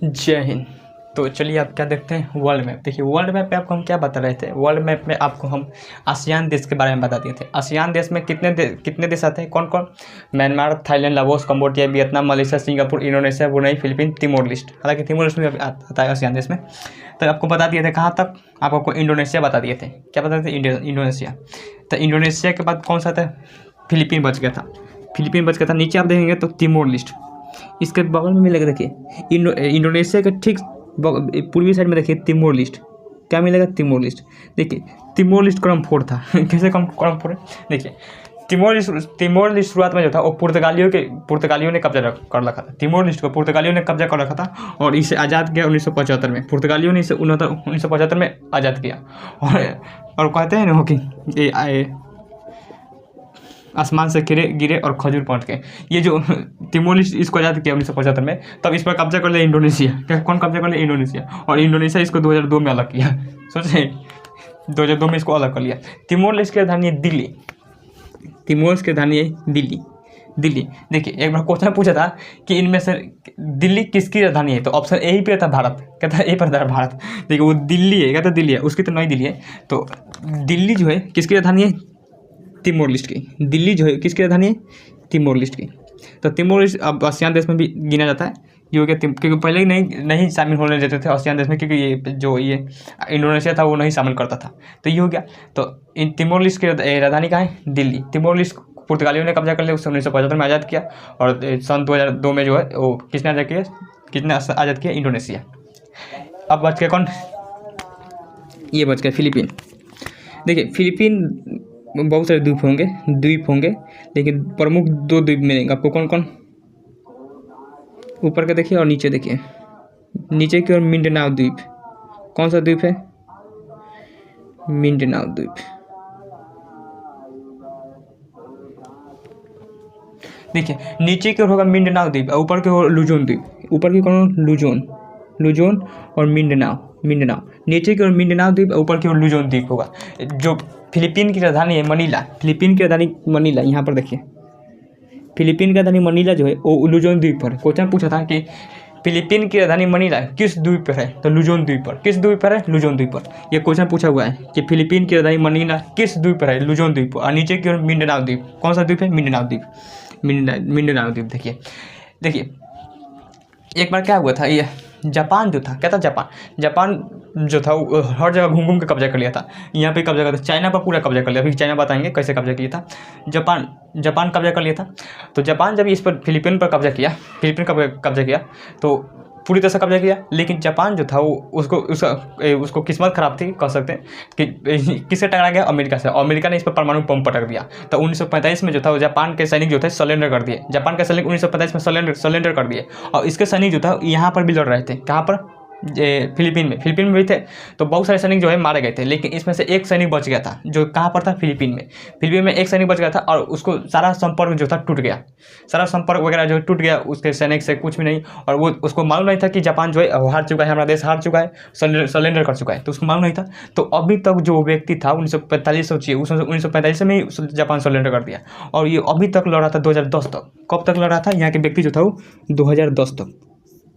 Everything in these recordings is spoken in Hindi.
जय हिंद। तो चलिए आप क्या देखते हैं, वर्ल्ड मैप। देखिए वर्ल्ड मैप पे आपको हम क्या बता रहे थे, वर्ल्ड मैप में आपको हम आसियान देश के बारे में बता दिए थे। आसियान देश में कितने देश आते हैं, कौन कौन? Myanmar, Thailand, Laos, Cambodia, Vietnam, Malaysia, Singapore, Indonesia, Brunei, Philippine, Timor list. हालांकि तिमोर लिस्ट में आता है आसियान देश में। तो आपको बता दिए थे कहाँ तक, आपको इंडोनेशिया बता दिए थे। क्या बता दिए थे? इंडोनेशिया। तो इंडोनेशिया के बाद कौन सा था? फिलीपीन बच गया था। फिलीपीन बच गया था। नीचे आप देखेंगे तो तिमोर लिस्ट, इसके बगल में मिलेगा। देखिए इंडोनेशिया के ठीक पूर्वी साइड में देखिए तिमोर लिस्ट। क्या मिलेगा? Timor list. देखिए तिमोर लिस्ट क्रम 4 था। कैसे क्रम 4 है? देखिए तिमोर लिस्ट शुरुआत में जो था वो पुर्तगालियों ने कब्जा कर रखा था। तिमोर लिस्ट को पुर्तगालियों ने कब्जा कर रखा था और इसे आज़ाद किया 1975 में। पुर्तगालियों ने इसे 1975 में आज़ाद किया। और कहते हैं ना कि आसमान से गिरे और खजूर पहुँच गए। ये जो तिमोर लिस्ट इसको आज़ाद किया 1975 में, तब इस पर कब्जा कर लिया इंडोनेशिया। क्या कौन कब्जा कर लिया? इंडोनेशिया। और इंडोनेशिया इसको 2002 में अलग किया। सोचिए 2002 में इसको अलग कर लिया। तिमोर लिस्ट की राजधानी है दिल्ली। तिमोर लिस्ट की राजधानी है दिल्ली। देखिए एक बार क्वेश्चन पूछा था कि इनमें से दिल्ली किसकी राजधानी है, तो ऑप्शन ए ही पे था भारत। कहता है ए पर था भारत। देखिए वो दिल्ली है, कहता दिल्ली है, उसकी तो नई दिल्ली है। तो दिल्ली जो है किसकी राजधानी है? तिमोर लिस्ट की। दिल्ली जो है किसकी राजधानी है? तिमोर लिस्ट की। तो तिमोर लिस्ट अब आसियान देश में भी गिना जाता है। ये हो गया क्योंकि पहले ही नहीं शामिल होने देते थे आसियान देश में, क्योंकि ये इंडोनेशिया था वो नहीं शामिल करता था। तो ये हो गया। तो इन तिमोर लिस्ट की राजधानी कहाँ है? दिल्ली। तिमोर लिस्ट पुर्तगालियों ने कब्जा कर लिया, उससे 1975 में आज़ाद किया। और सन 2002 में जो है वो किसने आज़ाद किया? इंडोनेशिया। अब बच गया कौन? ये बच गया फिलीपीन। देखिए फिलीपीन बहुत सारे द्वीप होंगे, लेकिन प्रमुख 2 द्वीप मिलेंगे आपको। कौन कौन? ऊपर का देखिए और नीचे देखिए। नीचे की ओर मिंडनाओ द्वीप। कौन सा द्वीप है? मिंडनाओ द्वीप। देखिए नीचे की ओर होगा मिंडनाओ द्वीप, ऊपर की ओर लुजोन द्वीप। ऊपर की कौन? लुजोन और मिंडनाओ। नीचे की ओर मिंडनाओ द्वीप, ऊपर की ओर लुजोन द्वीप होगा। जो फिलीपीन की राजधानी है मनीला। फिलीपीन की राजधानी मनीला, यहाँ पर देखिए फिलीपीन की राजधानी मनीला जो है वो लुजोन द्वीप पर। क्वेश्चन पूछा था कि फिलीपीन की राजधानी मनीला किस द्वीप पर है, तो लुजोन द्वीप पर। किस द्वीप पर है? लुजोन द्वीप पर। ये क्वेश्चन पूछा हुआ है कि फिलीपीन की राजधानी मनीला किस द्वीप पर है? लुजोन द्वीप पर। और नीचे की ओर मिंडनाओ द्वीप। कौन सा द्वीप है? मिंडनाओ द्वीप। देखिए एक बार क्या हुआ था, ये जापान जो था, क्या था? जापान जो था वो हर जगह घूम के कब्जा कर लिया था। यहाँ पे कब्जा कर लिया, चाइना पर पूरा कब्जा कर लिया। फिर चाइना बताएंगे कैसे कब्जा किया था। जापान कब्जा कर लिया था। तो जापान जब इस पर फिलीपीन पर कब्जा किया तो पूरी तरह से कब्जा किया। लेकिन जापान जो था वो उसको किस्मत खराब थी, कह सकते हैं कि किससे टकरा गया? अमेरिका से। अमेरिका ने इस पर परमाणु बम पटक दिया। तो 1945 में जो था वो जापान के सैनिक जो थे सरेंडर कर दिए। जापान के सैनिक 1945 में सरेंडर कर दिए। और इसके सैनिक जो था यहाँ पर भी लड़ रहे थे। कहाँ पर? फिलीपीन में भी थे। तो बहुत सारे सैनिक जो है मारे गए थे, लेकिन इसमें से एक सैनिक बच गया था। जो कहाँ पर था? फिलीपीन में एक सैनिक बच गया था और उसको सारा संपर्क जो था टूट गया। सारा संपर्क वगैरह जो टूट गया, उसके सैनिक से कुछ भी नहीं। और वो उसको मालूम नहीं था कि जापान जो है हार चुका है, हमारा देश हार चुका है, सरेंडर कर चुका है। तो उसको मालूम नहीं था। तो अभी तक जो व्यक्ति था 1945 सोचिए, 1945 में ही जापान सरेंडर कर दिया। और ये अभी तक लड़ा था 2010 तक। कब तक लड़ा था? यहाँ के व्यक्ति जो था वो 2010 तक।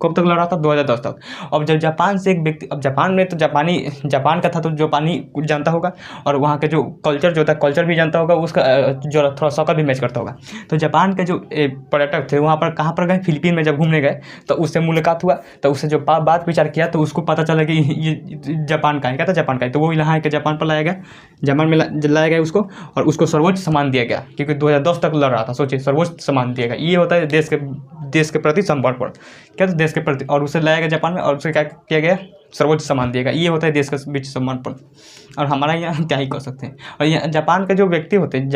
कब तक लड़ा था? 2010 तक। अब जब जापान से एक व्यक्ति, अब जापान में तो जापान का था तो जापानी कुछ जानता होगा, और वहाँ के जो कल्चर जो था कल्चर भी जानता होगा, उसका जो थोड़ा सौका भी मैच करता होगा। तो जापान के जो पर्यटक थे वहाँ पर कहाँ पर गए? फिलीपीन में जब घूमने गए तो उससे मुलाकात हुआ। तो उससे जो बात विचार किया तो उसको पता चला कि ये जापान का है। क्या था? जापान का है। तो वो यहाँ के जापान पर लाया गया, जापान में लाया गया उसको, और उसको सर्वोच्च सम्मान दिया गया, क्योंकि 2010 तक लड़ रहा था। सोचिए सर्वोच्च सम्मान दिया गया। ये होता है देश के प्रति समर्पण। क्या था? देश के प्रति। और उसे लाया गया जापान में, और उसे क्या किया गया? सर्वोच्च सम्मान दिया गया। ये होता है देश के बीच समर्पण। और हमारा यहाँ क्या ही कर सकते हैं। और यहाँ जापान के जो व्यक्ति होते हैं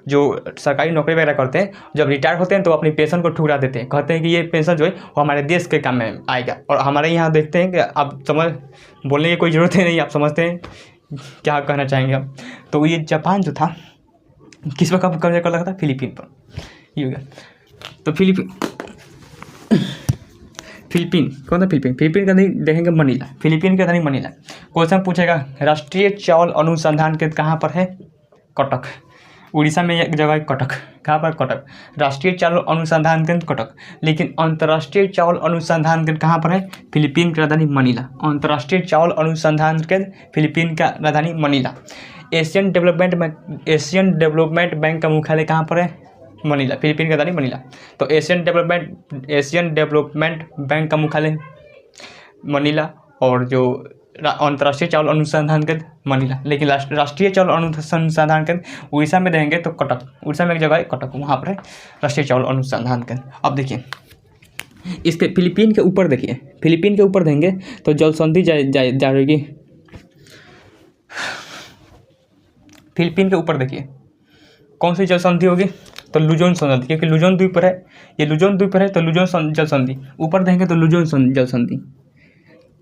जो सरकारी नौकरी वगैरह करते हैं, जब रिटायर होते हैं तो अपनी पेंशन को ठुकरा देते हैं। कहते हैं कि ये पेंशन जो है वो हमारे देश के काम में आएगा। और हमारे यहाँ देखते हैं कि आप बोलने की कोई ज़रूरत ही नहीं, आप समझते हैं क्या कहना चाहेंगे आप। तो ये जापान जो था किस पर कब्जा कर रखा था? फिलीपीन पर। ये हो गया। तो फिलीपीन कौन था? फिलीपीन का नहीं देखेंगे मनीला। फिलीपीन का नहीं मनीला। क्वेश्चन पूछेगा राष्ट्रीय चावल अनुसंधान केंद्र कहाँ पर है? कटक। उड़ीसा में एक जगह है कटक। कहाँ पर? कटक। राष्ट्रीय चावल अनुसंधान केंद्र कटक। लेकिन अंतर्राष्ट्रीय चावल अनुसंधान केंद्र कहाँ पर है? फिलीपीन की राजधानी मनीला। अंतर्राष्ट्रीय चावल अनुसंधान केंद्र फिलीपीन का राजधानी मनीला। एशियन डेवलपमेंट बैंक का मुख्यालय कहाँ पर है? मनीला। फिलीपीन का राजधानी मनीला। तो एशियन डेवलपमेंट बैंक का मुख्यालय मनीला और जो अंतर्राष्ट्रीय चावल अनुसंधान केंद्र मनीला। लेकिन राष्ट्रीय चावल अनुसंधान केंद्र उड़ीसा में देंगे तो कटक। उड़ीसा में एक जगह है कटक, वहाँ पर है राष्ट्रीय चावल अनुसंधान केंद्र। अब देखिए इसके फिलीपीन के ऊपर देखिए, फिलीपीन के ऊपर देंगे तो जलसंधि जाएगी। फिलीपीन के ऊपर देखिए कौन सी जलसंधि होगी? तो लुजोन संधि, क्योंकि लुजोन द्वीप पर है, ये लुजोन द्वीप पर है तो लुजोन जलसंधि। ऊपर देंगे तो लुजोन जलसंधि।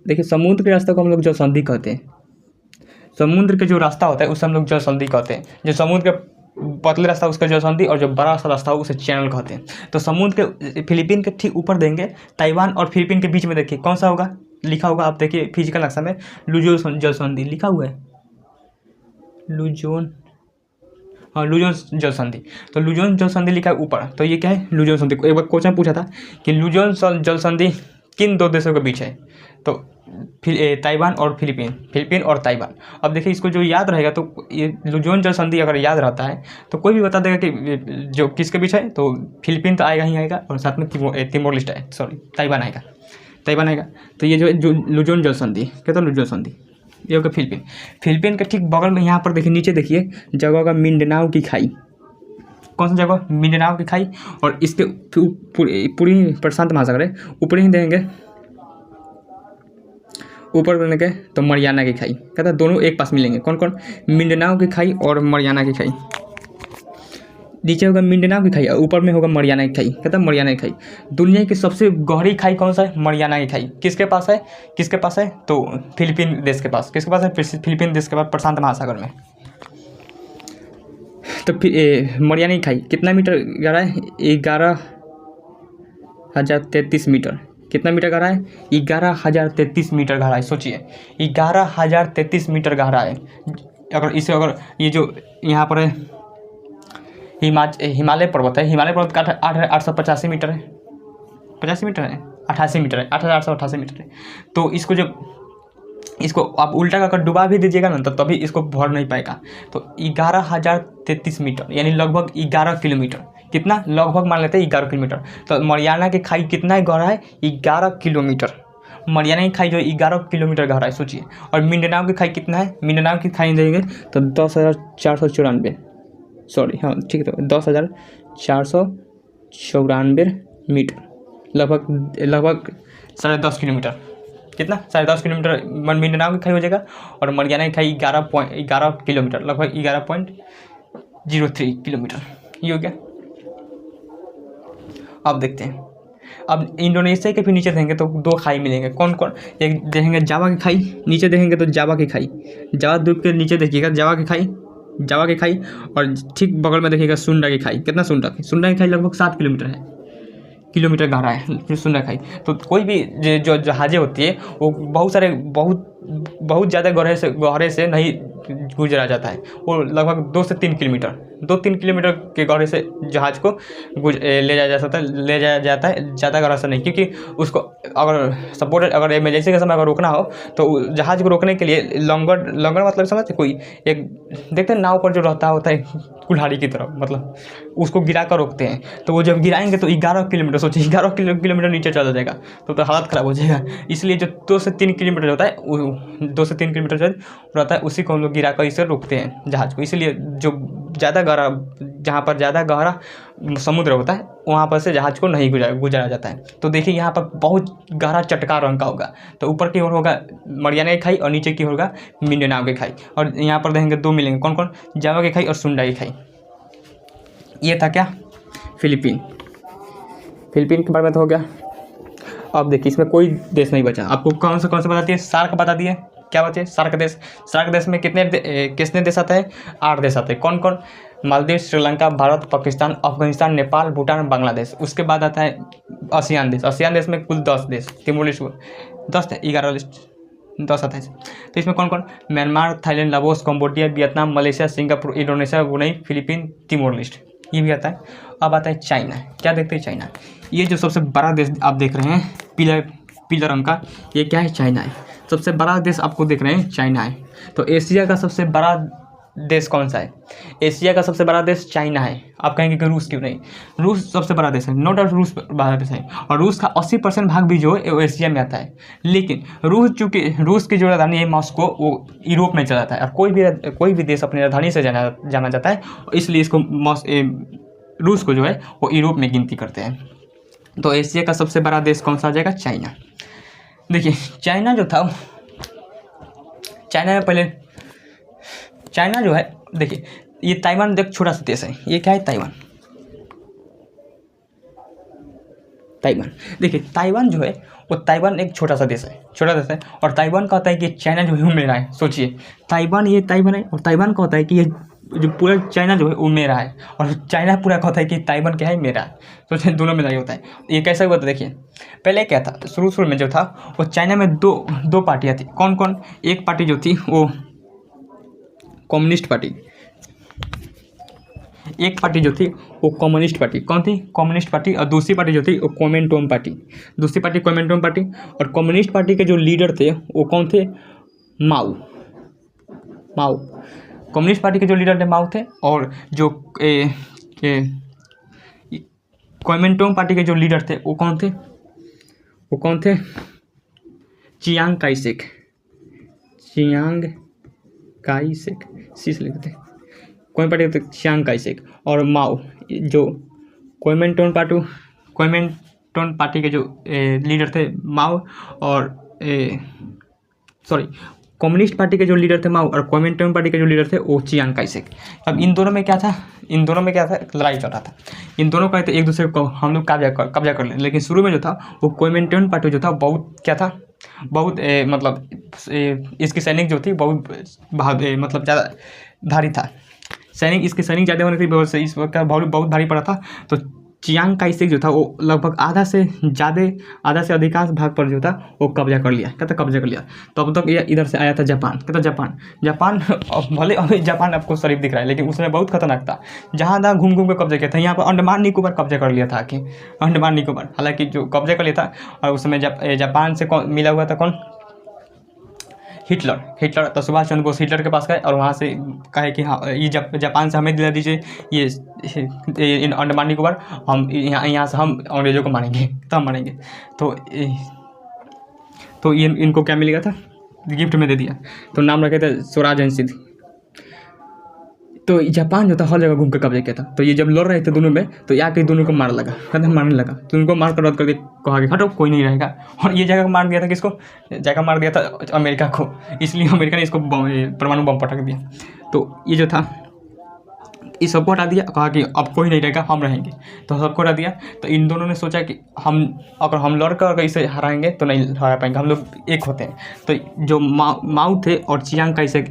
देखिए समुद्र के रास्ते को हम लोग जलसंधि कहते हैं। समुद्र के जो रास्ता होता है उसे हम लोग जलसंधि कहते हैं। जो समुद्र के पतले रास्ता उसका जलसंधि और जो बड़ा सा रास्ता हो उसे चैनल कहते हैं। तो समुद्र के फिलीपीन के ठीक ऊपर देंगे, ताइवान और फिलीपीन के बीच में देखिए कौन सा होगा? लिखा होगा, आप देखिए फिजिकल नक्शा में लुजोन जलसंधि लिखा हुआ है। लुजोन, हाँ लुजोन जलसंधि। तो लुजोन जलसंधि लिखा है ऊपर, तो ये क्या है? लुजोन संधि। एक बार क्वेश्चन पूछा था कि लुजोन जलसंधि किन दो देशों के बीच है? तो ताइवान और फिलीपीन और ताइवान। अब देखिए इसको जो याद रहेगा तो ये लुजोन जलसंधि अगर याद रहता है तो कोई भी बता देगा कि जो किसके बीच है, तो फिलीपीन तो आएगा ही आएगा और साथ में तिमोर लिस्ट है, सॉरी ताइवान आएगा। तो ये जो लुजोन जलसंधि कहते हैं, लुजोन संधि ये होगा फिलीपीन के ठीक बगल में। यहाँ पर देखिए नीचे देखिए जगह होगा मिंडनाओ की खाई। कौन सा जगह? मिंडनाओ की खाई। और इसके पूरी प्रशांत महासागर है, ऊपर ही देंगे, ऊपर करने के तो मरियाना की खाई। कहता है दोनों एक पास मिलेंगे। कौन कौन? मिंडनाओ की खाई और मरियाना की खाई। नीचे होगा मिंडनाओ की खाई और ऊपर में होगा मरियाना की खाई। कहता है मरियाना की खाई। दुनिया की सबसे गहरी खाई कौन सा है? मरियाना की खाई। किसके पास है? तो फिलीपीन देश के पास। किसके पास है? फिलीपीन देश के पास, प्रशांत महासागर में। तो मरियाना की खाई कितना मीटर गहरा है? 11,033 मीटर। कितना मीटर गहरा है? 11,033 मीटर गहरा है। सोचिए 11,033 मीटर गहरा है। अगर ये जो यहाँ पर है हिमालय पर्वत है, हिमालय पर्वत का 885 मीटर है, 85 मीटर है, 88 मीटर है, 8,888 मीटर है। तो इसको आप उल्टा अगर डुबा भी दीजिएगा ना तो तभी इसको भर नहीं पाएगा। तो 11,033 मीटर यानी लगभग 11 किलोमीटर। कितना? लगभग मान लेते हैं 11 किलोमीटर। तो मरियाना की खाई कितना गहरा है? 11 किलोमीटर। मरियाना की खाई जो 11 किलोमीटर गहरा है, सोचिए। और मिंडनाओ की खाई कितना है? मिंडनाओ की खाई देंगे तो 10,494, सॉरी हाँ ठीक है, तो 10,494 मीटर, लगभग 10.5 किलोमीटर। कितना? 10.5 किलोमीटर मिंडनाओ की खाई हो जाएगा। और मरियाना की खाई 11 किलोमीटर, लगभग 11.03 किलोमीटर। ये हो गया। अब देखते हैं, अब इंडोनेशिया के फिर नीचे देखेंगे तो दो खाई मिलेंगे। कौन कौन? एक देखेंगे जावा की खाई, नीचे देखेंगे तो जावा की खाई। जावा द्वीप के नीचे देखिएगा जावा की खाई और ठीक बगल में देखिएगा सुंडा की खाई। कितना? सुंडा की खाई लगभग 7 किलोमीटर गहरा है फिर सुंडा खाई। तो कोई भी जो जहाज़ें होती है वो बहुत ज़्यादा गहरे से नहीं गुजरा जाता है। वो लगभग 2 से 3 किलोमीटर, 2-3 किलोमीटर के गहरे से जहाज़ को ले जाया जाता है, ज़्यादा गहरा से नहीं। क्योंकि उसको अगर इमरजेंसी के समय अगर रोकना हो तो जहाज़ को रोकने के लिए लंगर मतलब समझते कोई एक देखते हैं नाव पर जो होता है कुल्हाड़ी की तरह, मतलब उसको गिरा कर रोकते हैं। तो वो जब गिराएंगे तो 11 किलोमीटर, सोचिए 11 किलोमीटर नीचे चला जाएगा तो हालत ख़राब हो जाएगा। इसलिए जो 2 से 3 किलोमीटर होता है, 2 से 3 किलोमीटर जो रहता है उसी को हम लोग गिरा कर इसे रोकते हैं जहाज़ को। इसलिए जो ज़्यादा गहरा, जहाँ पर ज़्यादा गहरा समुद्र होता है वहाँ पर से जहाज़ को नहीं गुजारा जाता है। तो देखिए यहाँ पर बहुत गहरा चटका रंग का होगा। तो ऊपर की ओर होगा मरियाना की खाई और नीचे की होगा मिंडनाओ की खाई। और यहाँ पर देखेंगे दो मिलेंगे। कौन कौन? जावा की खाई और सुंडा की खाई। ये था क्या? फिलीपीन के बारे में तो हो गया। अब देखिए इसमें कोई देश नहीं बचा। आपको कौन से बताती है? सार्क बता दिए। क्या बचे? सार्क देश में कितने देश आते हैं? 8 देश आते हैं। कौन कौन? मालदीव, श्रीलंका, भारत, पाकिस्तान, अफगानिस्तान, नेपाल, भूटान, बांग्लादेश। उसके बाद आता है आसियान देश में कुल 10 देश। तिमोर लिस्ट 10 11 लिस्ट 1027। तो इसमें कौन कौन, Myanmar, Thailand, Laos, Cambodia, Vietnam, Malaysia, Singapore, Indonesia, Brunei, Philippine, Timor Leste, ये भी आता है। अब आता है चाइना। क्या देखते हैं चाइना, ये जो सबसे बड़ा देश आप देख रहे हैं पीला रंग का, ये क्या है, चाइना है। सबसे बड़ा देश आपको देख रहे हैं चाइना है। तो एशिया का सबसे बड़ा देश कौन सा है, एशिया का सबसे बड़ा देश चाइना है। आप कहेंगे कि रूस क्यों नहीं, रूस सबसे बड़ा देश है, नो डाउट रूस बड़ा देश है, और रूस का 80% भाग भी जो है वो एशिया में आता है। लेकिन रूस, चूँकि रूस की जो राजधानी है मॉस्को, वो यूरोप में चला जाता है, और कोई भी देश अपनी राजधानी से जाना जाता है, इसलिए इसको रूस को जो है वो यूरोप में गिनती करते हैं। तो एशिया का सबसे बड़ा देश कौन सा आ जाएगा, चाइना। देखिए चाइना जो था, चाइना में पहले, चाइना जो है, देखिए ये ताइवान एक छोटा सा देश है, ये क्या है, ताइवान। देखिए ताइवान जो है वो, ताइवान एक छोटा सा देश है, और ताइवान का होता है कि चाइना जो है वो मेरा है। सोचिए ताइवान, ये ताइवान है, और ताइवान का होता है कि ये जो पूरा चाइना जो है वो मेरा है, और चाइना पूरा का होता है कि ताइवान क्या है, मेरा है। सोचिए दोनों में लड़ाई होता है। ये कैसा हुआ था, देखिए पहले क्या था, शुरू में जो था वो चाइना में दो पार्टियाँ थी। कौन कौन, एक पार्टी जो थी वो कम्युनिस्ट पार्टी, एक पार्टी जो थी वो कम्युनिस्ट पार्टी, कौन थी, कम्युनिस्ट पार्टी, और दूसरी पार्टी जो थी वो कोमेंटोम पार्टी, दूसरी पार्टी कोमेंटोम पार्टी। और कम्युनिस्ट पार्टी के जो लीडर थे वो कौन थे, माओ। कम्युनिस्ट पार्टी के जो लीडर थे माओ थे, और जो कोमेंटोम पार्टी के जो लीडर थे वो कौन थे, चियांग काई-शेक, सी से लिखते हैं, कौन पार्टी होते, चियांग काई-शेक। और माओ, जो कोमेंटोन पार्टी के जो लीडर थे माओ, और कम्युनिस्ट पार्टी के जो लीडर थे माओ, और कोमेंटोन पार्टी के जो लीडर थे वो चियांग काई-शेक। अब इन दोनों में क्या था, लड़ाई चल रहा था। इन दोनों का एक दूसरे को हम लोग कब्जा कर लें। लेकिन शुरू में जो था वो कोमेंटोन पार्टी जो था बहुत क्या था, बहुत मतलब इसकी सैनिक जो थी बहुत मतलब ज़्यादा भारी था, इसके सैनिक ज़्यादा होने की वजह से इस वक्त बहुत भारी पड़ा था। तो चियांग काई-शेक जो था वो लगभग आधा से अधिकांश भाग पर जो था वो कब्जा कर लिया। तब तक ये इधर से आया था जापान। भले अभी जापान आपको शरीफ दिख रहा है, लेकिन उसमें बहुत खतरनाक था। जहाँ घूम के कब्जा किया था। यहाँ पर अंडमान निकोबार कब्जा कर लिया था आके, अंडमान निकोबार, हालांकि जो कब्जा कर लिया था, और उसमें जापान से मिला हुआ था कौन, हिटलर। तो सुभाष चंद्र बोस हिटलर के पास गए और वहाँ से कहे कि हाँ ये जापान से हमें दिला दीजिए ये अंडमान निकोबार, हम यहाँ से हम अंग्रेज़ों को मारेंगे, तब मारेंगे। तो ये इनको क्या मिलेगा था, गिफ्ट में दे दिया। तो नाम रखे थे स्वराज एंड सिंध। तो जापान जो था हर जगह घूम के कब्जा किया था। तो ये जब लड़ रहे थे दोनों में, तो यहाँ के दोनों को मारने लगा। तो उनको मार कर रद्द करके कहा कि हटो कोई नहीं रहेगा। और ये जगह मार दिया था किसको, मार दिया था अमेरिका को। इसलिए अमेरिका ने इसको परमाणु बम पटक दिया। तो ये जो था इस सबको हटा दिया, कहा कि अब कोई नहीं रहेगा, हम रहेंगे। तो सबको हटा दिया। तो इन दोनों ने सोचा कि अगर हम लड़कर इसे हराएंगे तो नहीं हरा पाएंगे, हम लोग एक होते हैं। तो जो माओ थे और चियांग काई-शेक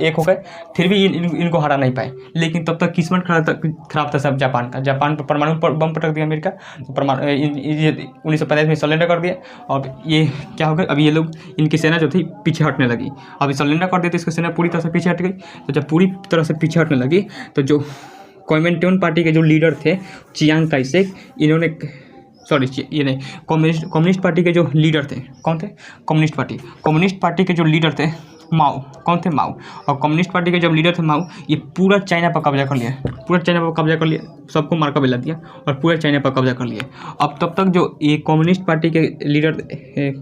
एक हो गए, फिर भी इनको हरा नहीं पाए। लेकिन तब तक किस्मत खराब था सब जापान का। जापान पर परमाणु बम पटक दिया अमेरिका। तो 1945 में सरेंडर कर दिया। और ये क्या हो गया, अब ये लोग, इनकी सेना जो थी पीछे हटने लगी। अभी सरेंडर कर दिया तो इसकी सेना पूरी तरह से पीछे हट गई। तो जब पूरी तरह से पीछे हटने लगी, तो जो कोमेंटोन पार्टी के जो लीडर थे चियांग काई-शेक, इन्होंने कम्युनिस्ट पार्टी के जो लीडर थे, कौन थे, कम्युनिस्ट पार्टी के जो लीडर थे माओ, कौन थे, माओ। और कम्युनिस्ट पार्टी के जब लीडर थे माओ, ये पूरा चाइना पर कब्जा कर लिया, सबको मार कर मिला दिया और पूरे चाइना पर कब्जा कर लिया। अब तब तक जो ये कम्युनिस्ट पार्टी के लीडर,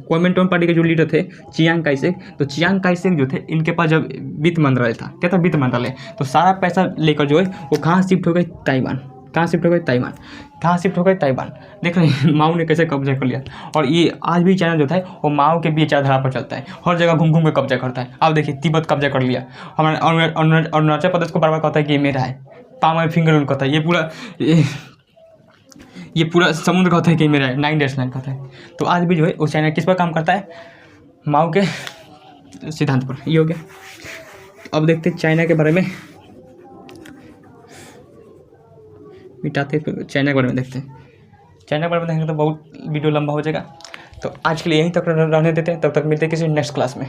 कोमेंटोन पार्टी के जो लीडर थे चियांग काई-शेक, तो चियांग काई-शेक जो थे, इनके पास जब वित्त मंत्रालय था, क्या था, वित्त मंत्रालय। तो सारा पैसा लेकर जो है वो कहाँ शिफ्ट हो गए, ताइवान। कहाँ शिफ्ट हो गए, ताइवान। देख रहे हैं माओ ने कैसे कब्जा कर लिया। और ये आज भी चाइना जो था वो माओ के विचारधारा पर चलता है, हर जगह घूम के कब्जा करता है। अब देखिए तिब्बत कब्जा कर लिया, हमारे अरुणाचल प्रदेश को बार बार कहता है कि ये मेरा है, पाम एंड फिंगर उनको कहता है, ये पूरा समुद्र कहता है कि मेरा है, 9 डेज 9 कहता है। तो आज भी जो है वो चाइना किस पर काम करता है, माओ के सिद्धांत पर। ये हो गया। अब देखते हैं चाइना के बारे में, मिटाते फिर चाइना के बारे में देखते हैं। चाइना के बारे में देखेंगे तो बहुत वीडियो लंबा हो जाएगा। तो आज के लिए यहीं तक रहने देते हैं, तब तक मिलते हैं किसी नेक्स्ट क्लास में।